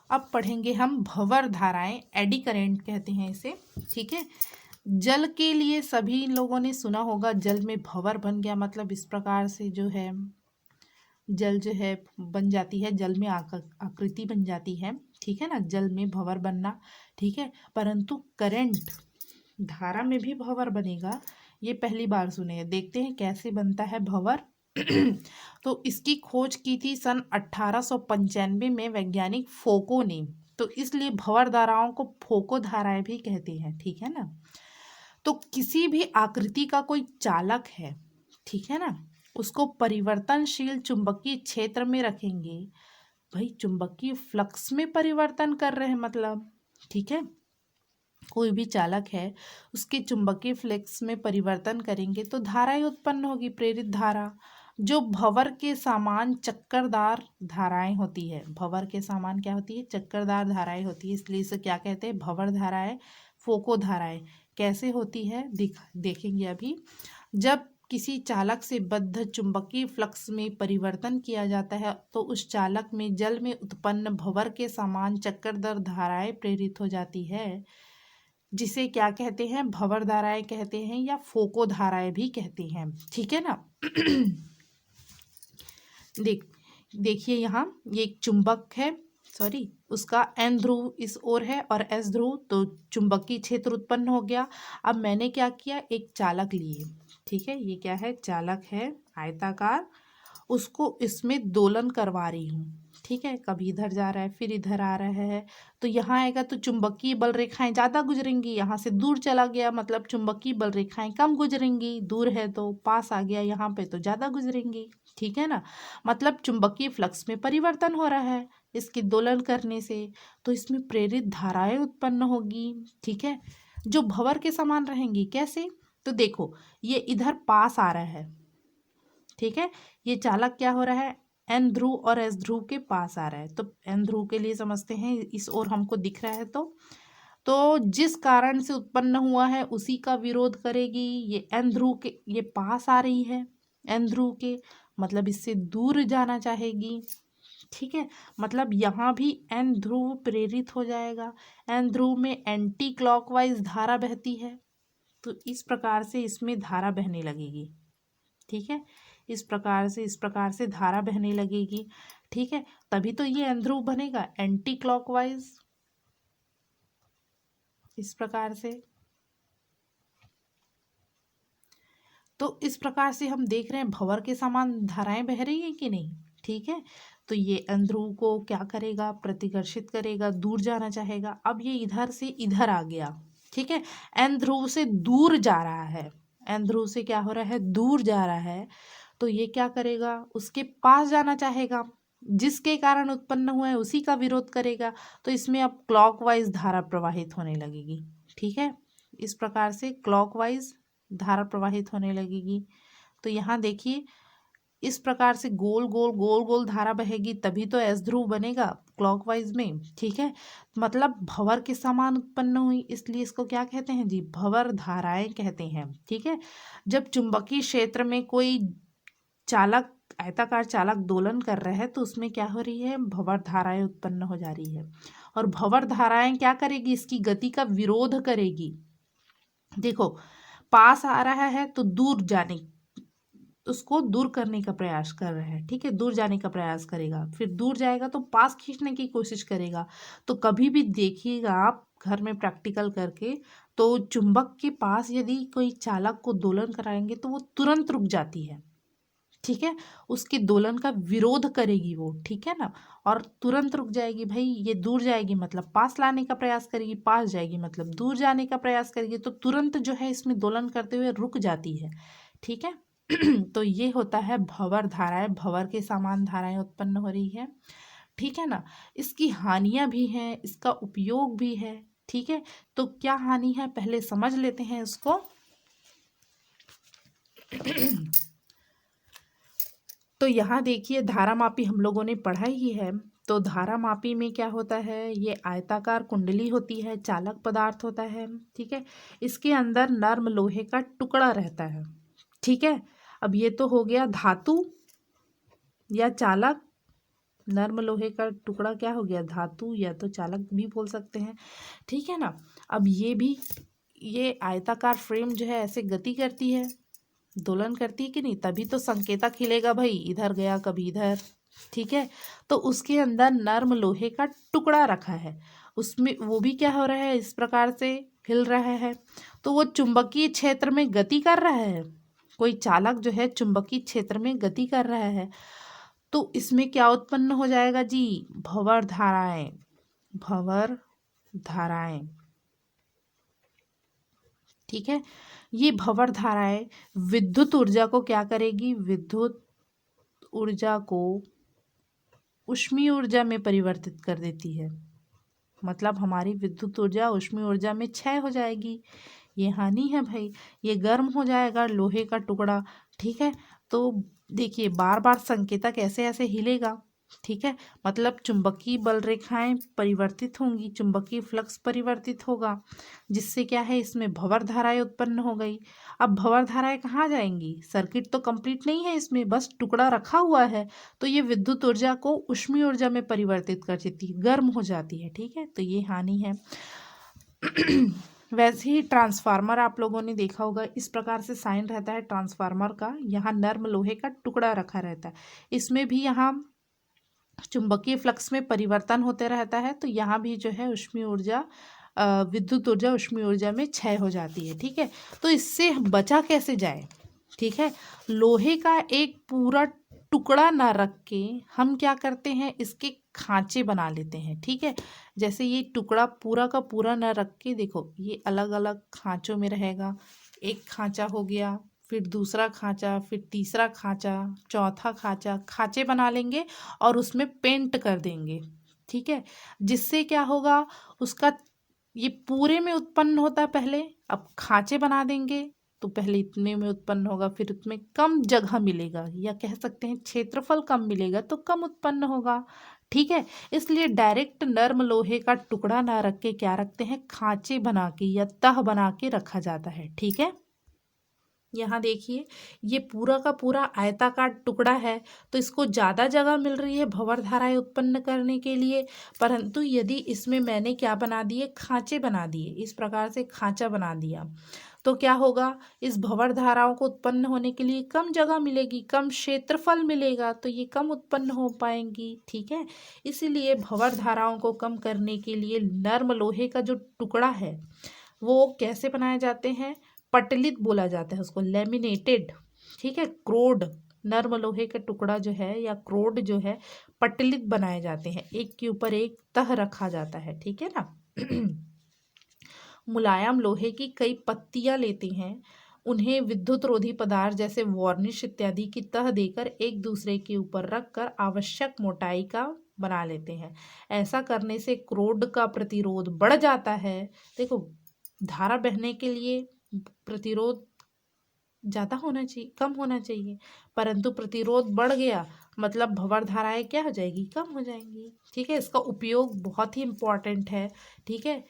अब पढ़ेंगे हम भंवर धाराएं, एडी करेंट कहते हैं इसे। ठीक है, जल के लिए सभी लोगों ने सुना होगा, जल में भंवर बन गया, मतलब इस प्रकार से जो है जल जो है बन जाती है, जल में आकृति बन जाती है। ठीक है ना, जल में भंवर बनना। ठीक है, परंतु करंट, धारा में भी भंवर बनेगा, ये पहली बार सुने। देखते हैं कैसे बनता है भंवर। तो इसकी खोज की थी सन 1895 में वैज्ञानिक फोको ने। तो इसलिए भंवर धाराओं को फोको धाराएं भी कहते हैं। ठीक है ना, तो किसी भी आकृति का कोई चालक है, ठीक है ना, उसको परिवर्तनशील चुंबकीय क्षेत्र में रखेंगे। भाई चुंबकीय फ्लक्स में परिवर्तन कर रहे हैं मतलब, ठीक है, कोई भी चालक है उसके चुंबकीय फ्लक्स में परिवर्तन करेंगे तो धाराएं उत्पन्न होगी, प्रेरित धारा, जो भंवर के समान चक्करदार धाराएं होती है। भंवर के समान क्या होती है? चक्करदार धाराएं होती है, इसलिए इसे क्या कहते हैं? भंवर धाराएं, फोको धाराएं। कैसे होती है देखेंगे अभी। जब किसी चालक से बद्ध चुंबकीय फ्लक्स में परिवर्तन किया जाता है तो उस चालक में जल में उत्पन्न भंवर के समान चक्करदार धाराएं प्रेरित हो जाती है, जिसे क्या कहते हैं? भंवर धाराएं कहते हैं या फोको धाराएं भी कहते हैं। ठीक है ना। देखिए यहाँ ये एक चुंबक है, सॉरी, उसका एन ध्रुव इस ओर है और एस ध्रुव, तो चुंबकीय क्षेत्र उत्पन्न हो गया। अब मैंने क्या किया? एक चालक लिए। ठीक है, ये क्या है? चालक है आयताकार, उसको इसमें दोलन करवा रही हूँ। ठीक है, कभी इधर जा रहा है फिर इधर आ रहा है, तो यहाँ आएगा तो चुंबकीय बल रेखाएं ज़्यादा गुजरेंगी, यहाँ से दूर चला गया मतलब चुंबकीय बल रेखाएं कम गुजरेंगी, दूर है तो पास आ गया यहाँ पे तो ज़्यादा गुजरेंगी। ठीक है ना, मतलब चुंबकीय फ्लक्स में परिवर्तन हो रहा है इसकी दोलन करने से, तो इसमें प्रेरित धाराएं उत्पन्न होगी। ठीक है, जो भंवर के समान रहेंगी। कैसे? तो देखो, ये इधर पास आ रहा है, ठीक है, ये चालक क्या हो रहा है? एन ध्रुव और एस ध्रुव के पास आ रहा है, तो एन ध्रुव के लिए समझते हैं, इस ओर हमको दिख रहा है, तो जिस कारण से उत्पन्न हुआ है उसी का विरोध करेगी। ये एन ध्रुव के, ये पास आ रही है एन ध्रुव के, मतलब इससे दूर जाना चाहेगी। ठीक है, मतलब यहाँ भी एन ध्रुव प्रेरित हो जाएगा। एन ध्रुव में एंटी क्लॉकवाइज धारा बहती है, तो इस प्रकार से इसमें धारा बहने लगेगी। ठीक है, इस प्रकार से धारा बहने लगेगी। ठीक है, तभी तो ये एन ध्रुव बनेगा, एंटी क्लॉकवाइज, इस प्रकार से। तो इस प्रकार से हम देख रहे हैं भंवर के समान धाराएं बह रही हैं कि नहीं। ठीक है, तो ये एन ध्रुव को क्या करेगा? प्रतिकर्षित करेगा, दूर जाना चाहेगा। अब ये इधर से इधर आ गया। ठीक है, एन ध्रुव से दूर जा रहा है, एन ध्रुव से क्या हो रहा है? दूर जा रहा है, तो ये क्या करेगा? उसके पास जाना चाहेगा, जिसके कारण उत्पन्न हुआ है उसी का विरोध करेगा, तो इसमें अब क्लॉकवाइज धारा प्रवाहित होने लगेगी। ठीक है, इस प्रकार से क्लॉकवाइज धारा प्रवाहित होने लगेगी। तो यहाँ देखिए, इस प्रकार से गोल गोल गोल गोल धारा बहेगी, तभी तो एस ध्रुव बनेगा क्लॉकवाइज में। ठीक है, मतलब भंवर के समान उत्पन्न हुई, इसलिए इसको क्या कहते हैं जी? भंवर धाराएं कहते हैं। ठीक है, जब चुंबकीय क्षेत्र में कोई चालक, आयताकार चालक दोलन कर रहा है तो उसमें क्या हो रही है? भंवर धाराएं उत्पन्न हो जा रही है, और भंवर धाराएं क्या करेगी? इसकी गति का विरोध करेगी। देखो, पास आ रहा है तो दूर जाने, उसको दूर करने का प्रयास कर रहा है। ठीक है, दूर जाने का प्रयास करेगा, फिर दूर जाएगा तो पास खींचने की कोशिश करेगा। तो कभी भी देखिएगा आप घर में प्रैक्टिकल करके, तो चुंबक के पास यदि कोई चालक को दोलन कराएंगे तो वो तुरंत रुक जाती है। ठीक है, उसके दोलन का विरोध करेगी वो। ठीक है ना, और तुरंत रुक जाएगी। भाई ये दूर जाएगी मतलब पास लाने का प्रयास करेगी, पास जाएगी मतलब दूर जाने का प्रयास करेगी, तो तुरंत जो है इसमें दोलन करते हुए रुक जाती है। ठीक है, तो ये होता है भंवर धाराएं, भंवर के समान धाराएं उत्पन्न हो रही है। ठीक है ना, इसकी हानियां भी हैं, इसका उपयोग भी है। ठीक है, तो क्या हानि है पहले समझ लेते हैं इसको। तो यहाँ देखिए, धारामापी हम लोगों ने पढ़ा ही है। तो धारामापी में क्या होता है? ये आयताकार कुंडली होती है, चालक पदार्थ होता है। ठीक है, इसके अंदर नर्म लोहे का टुकड़ा रहता है। ठीक है, अब ये तो हो गया धातु या चालक, नर्म लोहे का टुकड़ा क्या हो गया, धातु या तो चालक भी बोल सकते हैं, ठीक है ना। अब ये आयताकार फ्रेम जो है ऐसे गति करती है, दोलन करती है कि नहीं, तभी तो संकेतक हिलेगा भाई, इधर गया कभी इधर, ठीक है। तो उसके अंदर नर्म लोहे का टुकड़ा रखा है, उसमें वो भी क्या हो रहा है, इस प्रकार से हिल रहा है। तो वो चुंबकीय क्षेत्र में गति कर रहा है, कोई चालक जो है चुंबकीय क्षेत्र में गति कर रहा है, तो इसमें क्या उत्पन्न हो जाएगा जी, भंवर धाराएं, भंवर धाराएं, ठीक है। ये भंवर धाराएं विद्युत ऊर्जा को क्या करेगी, विद्युत ऊर्जा को ऊष्मीय ऊर्जा में परिवर्तित कर देती है, मतलब हमारी विद्युत ऊर्जा ऊष्मीय ऊर्जा में क्षय हो जाएगी, ये हानि है भाई, ये गर्म हो जाएगा लोहे का टुकड़ा, ठीक है। तो देखिए बार बार संकेतक ऐसे ऐसे हिलेगा, ठीक है, मतलब चुंबकीय बल रेखाएं परिवर्तित होंगी, चुंबकीय फ्लक्स परिवर्तित होगा, जिससे क्या है, इसमें भंवर धाराएं उत्पन्न हो गई। अब भंवर धाराएं कहाँ जाएंगी, सर्किट तो कंप्लीट नहीं है इसमें, बस टुकड़ा रखा हुआ है, तो ये विद्युत ऊर्जा को ऊष्मीय ऊर्जा में परिवर्तित कर देती है, गर्म हो जाती है, ठीक है, तो ये हानि है। वैसे ही ट्रांसफार्मर आप लोगों ने देखा होगा, इस प्रकार से साइन रहता है ट्रांसफार्मर का, यहाँ नर्म लोहे का टुकड़ा रखा रहता है, इसमें भी यहाँ चुंबकीय फ्लक्स में परिवर्तन होते रहता है, तो यहाँ भी जो है ऊष्मीय ऊर्जा विद्युत ऊर्जा ऊष्मीय ऊर्जा में क्षय हो जाती है, ठीक है। तो इससे बचा कैसे जाए, ठीक है, लोहे का एक पूरा टुकड़ा ना रख के हम क्या करते हैं, इसके खांचे बना लेते हैं, ठीक है। जैसे ये टुकड़ा पूरा का पूरा ना रख के, देखो ये अलग अलग खांचों में रहेगा, एक खांचा हो गया, फिर दूसरा खांचा, फिर तीसरा खांचा, चौथा खांचा, खांचे बना लेंगे और उसमें पेंट कर देंगे, ठीक है। जिससे क्या होगा, उसका ये पूरे में उत्पन्न होता है पहले, अब खांचे बना देंगे तो पहले इतने में उत्पन्न होगा, फिर उसमें कम जगह मिलेगा, या कह सकते हैं क्षेत्रफल कम मिलेगा तो कम उत्पन्न होगा, ठीक है। इसलिए डायरेक्ट नर्म लोहे का टुकड़ा ना रख के क्या रखते हैं, खांचे बना के या तह बना के रखा जाता है, ठीक है। यहाँ देखिए ये पूरा का पूरा आयताकार टुकड़ा है, तो इसको ज़्यादा जगह मिल रही है भंवर धाराएं उत्पन्न करने के लिए, परंतु यदि इसमें मैंने क्या बना दिए, खांचे बना दिए, इस प्रकार से खांचा बना दिया, तो क्या होगा, इस भंवर धाराओं को उत्पन्न होने के लिए कम जगह मिलेगी, कम क्षेत्रफल मिलेगा, तो ये कम उत्पन्न हो पाएंगी, ठीक है। इसीलिए भंवर धाराओं को कम करने के लिए नर्म लोहे का जो टुकड़ा है वो कैसे बनाए जाते हैं, पटलित बोला जाता है उसको, लेमिनेटेड, ठीक है। क्रोड, नर्म लोहे का टुकड़ा जो है या क्रोड जो है पटलित बनाए जाते हैं, एक के ऊपर एक तह रखा जाता है, ठीक है ना। मुलायम लोहे की कई पत्तियां लेते हैं, उन्हें विद्युत रोधी पदार्थ जैसे वार्निश इत्यादि की तह देकर एक दूसरे के ऊपर रखकर आवश्यक मोटाई का बना लेते हैं। ऐसा करने से क्रोड का प्रतिरोध बढ़ जाता है। देखो धारा बहने के लिए प्रतिरोध ज़्यादा होना चाहिए, कम होना चाहिए, परंतु प्रतिरोध बढ़ गया मतलब भंवर धाराएं क्या हो जाएगी, कम हो जाएंगी, ठीक है। इसका उपयोग बहुत ही इम्पोर्टेंट है, ठीक है।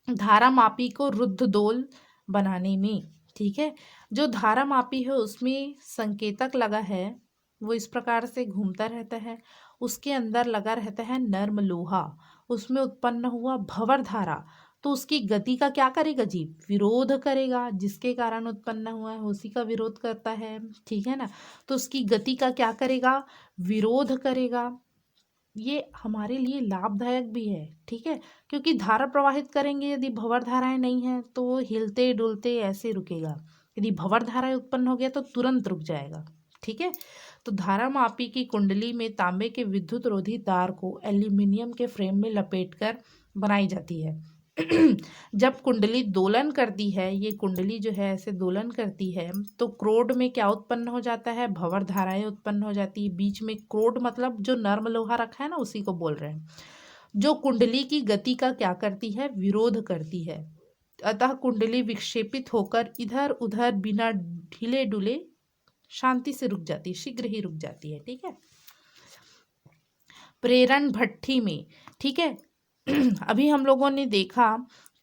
धारा मापी को रुद्धदोल बनाने में, ठीक है, जो धारा मापी है उसमें संकेतक लगा है, वो इस प्रकार से घूमता रहता है, उसके अंदर लगा रहता है नर्म लोहा, उसमें उत्पन्न हुआ भंवर धारा, तो उसकी गति का क्या करेगा जी, विरोध करेगा, जिसके कारण उत्पन्न हुआ है उसी का विरोध करता है, ठीक है ना। तो उसकी गति का क्या करेगा, विरोध करेगा। ये हमारे लिए लाभदायक भी है, ठीक है, क्योंकि धारा प्रवाहित करेंगे, यदि भंवर धाराएं नहीं है तो वो हिलते डुलते ऐसे रुकेगा, यदि भंवर धाराएं उत्पन्न हो गया तो तुरंत रुक जाएगा, ठीक है। तो धारा मापी की कुंडली में तांबे के विद्युत रोधी तार को एल्यूमिनियम के फ्रेम में लपेटकर बनाई जाती है। जब कुंडली दोलन करती है, ये कुंडली जो है ऐसे दोलन करती है, तो क्रोड में क्या उत्पन्न हो जाता है, भंवर धाराएं उत्पन्न हो जाती है। बीच में क्रोड मतलब जो नर्म लोहा रखा है ना, उसी को बोल रहे हैं, जो कुंडली की गति का क्या करती है, विरोध करती है। अतः कुंडली विक्षेपित होकर इधर उधर बिना ढीले डुले शांति से रुक जाती है, शीघ्र ही रुक जाती है, ठीक है। प्रेरण भट्ठी में, ठीक है, अभी हम लोगों ने देखा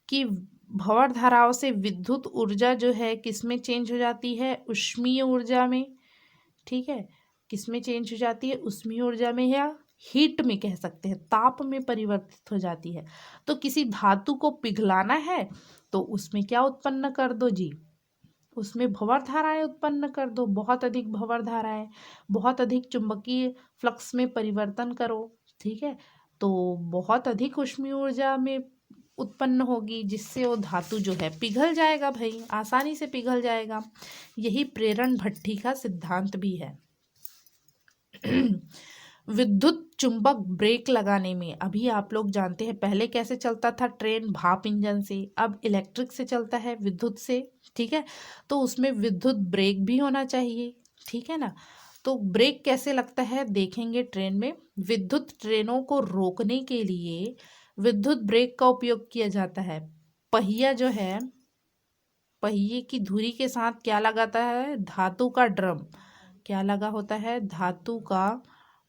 कि भंवर धाराओं से विद्युत ऊर्जा जो है किस में चेंज हो जाती है, ऊष्मीय ऊर्जा में, ठीक है। किस में चेंज हो जाती है, ऊष्मीय ऊर्जा में या हीट में कह सकते हैं, ताप में परिवर्तित हो जाती है। तो किसी धातु को पिघलाना है तो उसमें क्या उत्पन्न कर दो जी, उसमें भंवर धाराएं उत्पन्न कर दो, बहुत अधिक भंवर धाराएं, बहुत अधिक चुंबकीय फ्लक्स में परिवर्तन करो। ठीक है, तो बहुत अधिक ऊष्मीय ऊर्जा में उत्पन्न होगी, जिससे वो धातु जो है पिघल जाएगा भाई, आसानी से पिघल जाएगा। यही प्रेरण भट्ठी का सिद्धांत भी है। विद्युत चुंबक ब्रेक लगाने में, अभी आप लोग जानते हैं पहले कैसे चलता था ट्रेन, भाप इंजन से, अब इलेक्ट्रिक से चलता है, विद्युत से। ठीक है, तो उसमें विद्युत ब्रेक भी होना चाहिए। ठीक है ना, तो ब्रेक कैसे लगता है देखेंगे ट्रेन में। विद्युत ट्रेनों को रोकने के लिए विद्युत ब्रेक का उपयोग किया जाता है। पहिया जो है, पहिए की धुरी के साथ क्या लगाता है, धातु का ड्रम, क्या लगा होता है, धातु का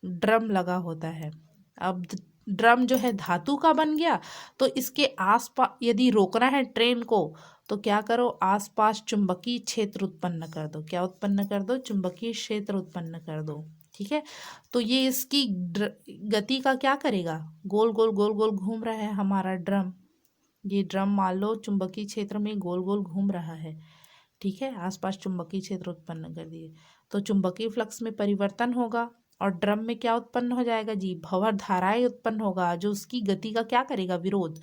ड्रम लगा होता है। अब ड्रम जो है धातु का बन गया, तो इसके आसपास यदि रोकना है ट्रेन को तो क्या करो, आसपास चुंबकीय क्षेत्र उत्पन्न कर दो। क्या उत्पन्न कर दो, चुंबकीय क्षेत्र उत्पन्न कर दो। ठीक है, तो ये इसकी गति का क्या करेगा, गोल गोल गोल गोल घूम रहा है हमारा ड्रम। ये ड्रम मान लो चुंबकीय क्षेत्र में गोल गोल घूम रहा है। ठीक है, आसपास चुंबकीय क्षेत्र उत्पन्न कर दिए, तो चुंबकीय फ्लक्स में परिवर्तन होगा और ड्रम में क्या उत्पन्न हो जाएगा जी, भंवर धाराएं उत्पन्न होगा, जो उसकी गति का क्या करेगा, विरोध,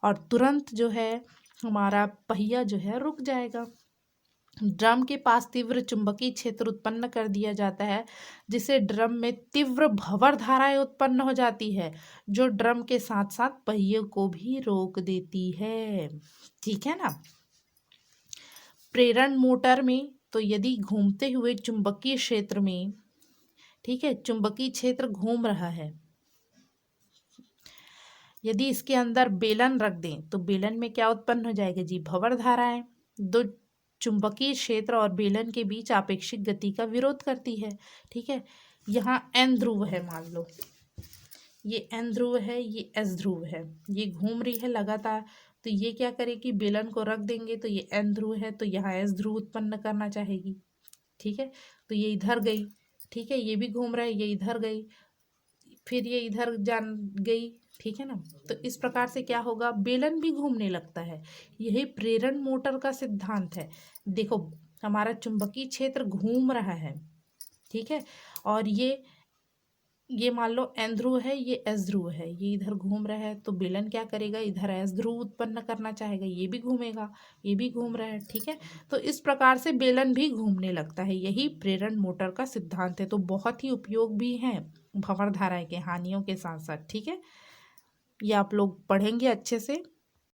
और तुरंत जो है हमारा पहिया जो है रुक जाएगा। ड्रम के पास तीव्र चुंबकीय क्षेत्र उत्पन्न कर दिया जाता है, जिससे ड्रम में तीव्र भंवर धाराएं उत्पन्न हो जाती है, जो ड्रम के साथ साथ पहिए को भी रोक देती है। ठीक है ना। प्रेरण मोटर में तो यदि घूमते हुए चुंबकीय क्षेत्र में, ठीक है, चुंबकीय क्षेत्र घूम रहा है, यदि इसके अंदर बेलन रख दें तो बेलन में क्या उत्पन्न हो जाएगा जी, भंवर धाराएं। दो चुंबकीय क्षेत्र और बेलन के बीच आपेक्षिक गति का विरोध करती है। ठीक है, यहाँ एन ध्रुव है, मान लो ये एन ध्रुव है, ये एस ध्रुव है, ये घूम रही है लगातार, तो ये क्या करेगी, बेलन को रख देंगे तो ये एन ध्रुव है, तो यहाँ एस ध्रुव उत्पन्न करना चाहेगी। ठीक है, तो ये इधर गई। ठीक है, ये भी घूम रहा है, ये इधर गई, फिर ये इधर जान गई। ठीक है ना, तो इस प्रकार से क्या होगा, बेलन भी घूमने लगता है। यही प्रेरण मोटर का सिद्धांत है। देखो हमारा चुंबकीय क्षेत्र घूम रहा है, ठीक है, और ये मान लो एन ध्रुव है, ये एस ध्रुव है, ये इधर घूम रहा है, तो बेलन क्या करेगा, इधर एस ध्रुव उत्पन्न करना चाहेगा, ये भी घूमेगा, ये भी घूम रहा है। ठीक है, तो इस प्रकार से बेलन भी घूमने लगता है। यही प्रेरण मोटर का सिद्धांत है। तो बहुत ही उपयोग भी है भंवर धाराएं के, हानियों के साथ साथ। ठीक है, ये आप लोग पढ़ेंगे अच्छे से।